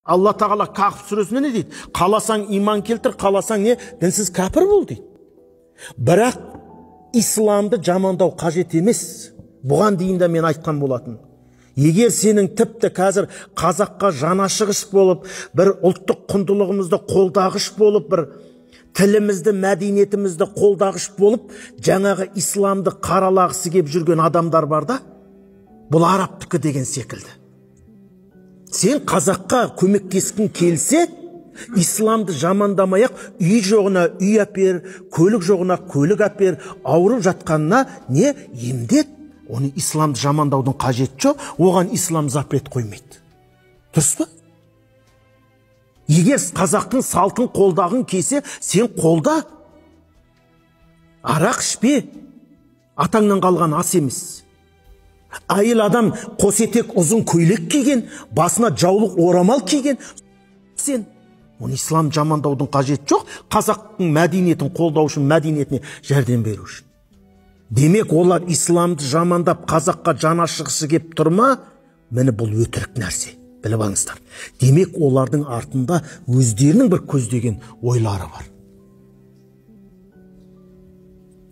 Алла тағала Кахф сүресінде не дейді? Қаласаң иман келтір, қаласаң не? Дінсіз кәпір бол дейді. Бірақ исламды жамандау қажет емес. Бұған дейін де мен айтқан болатын. Егер сенің тіпті қазір қазаққа жанашығыш болып, бір ұлттық құндылығымызды қолдағыш болып, бір тілімізді, мәдениетімізді қолдағыш болып, жаңағы исламды қаралағысы кеп жүрген адамдар бар да, бұл арабтікі деген секілді. Сен қазаққа көмектескің келсе, исламды жамандамай-ақ, үй жоғына үй әпер, көлік жоғына көлік әпер, ауырып жатқанына не емдет? Оны исламды жамандаудың қажеті жоқ, оған ислам запрет қоймайды. Дұрыс па? Егер қазақтың салтын қолдағың келсе, сен қолда. Арақ ішпе, атаңнан қалған ас емес. Айыл адам қос етек ұзын көйлек киген, басына жаулық орамал киген. Сен оны ислам жамандаудың қажеті жоқ, қазақтың мәдениетін қолдау үшін, мәдениетіне жәрдем беру үшін. Демек, олар исламды жамандап қазаққа жанашығысы кеп тұрма, мені бұл өтірік нәрсе, біліп алыңыздар. Демек, олардың артында өздерінің бір көздеген ойлары бар.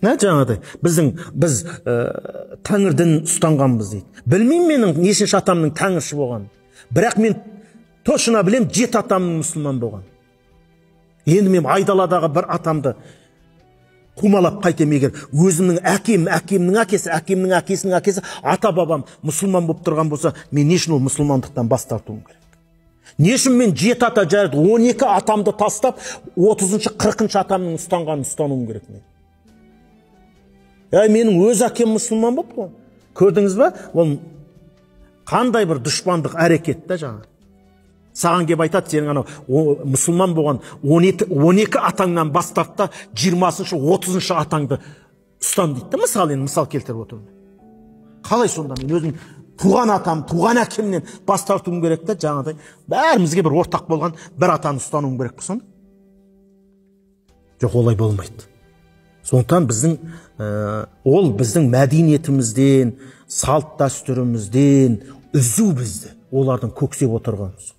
Жаңағыдай, біз тәңір дінін ұстанғанбыз дейді. Білмеймін менің нешінші атамның тәңірші болған. Бірақ мен точно білем, 7 атамның мұсылман болған. Енді мен айдаладағы бір атамды қумалап қайтем, егер өзімнің әкемнің әкесінің әкесі, ата-бабам мұсылман болып тұрған болса, мен не үшін ол мұсылмандықтан бас тартуым керек? Не үшін мен 7 ата жарайды, 12 атамды тастап, 30-шы, 40-шы атамның ұстанғанын ұстануым керек мен? Менің өз әкем мұсылман болып қой. Көрдіңіз ба? Ол қандай бір дұшпандық әрекет та жаңа. Саған кеп айтады, сенің анау мұсылман болған 12 атаңнан бас тартта 20-шы, 30-шы атаңды ұстан дейді. Мысал келтіріп отырмын. Қалай сонда мен өзім туған атам, туған әкемнен бас тартуым керек та жаңадай. Бәрімізге бір ортақ болған бір атаны ұстануым керек пе сонда? Жоқ, олай болмайды. Сондықтан ол біздің мәдениетімізден, салт дәстүрімізден үзу бізді, олардың көксеп отырғанымыз.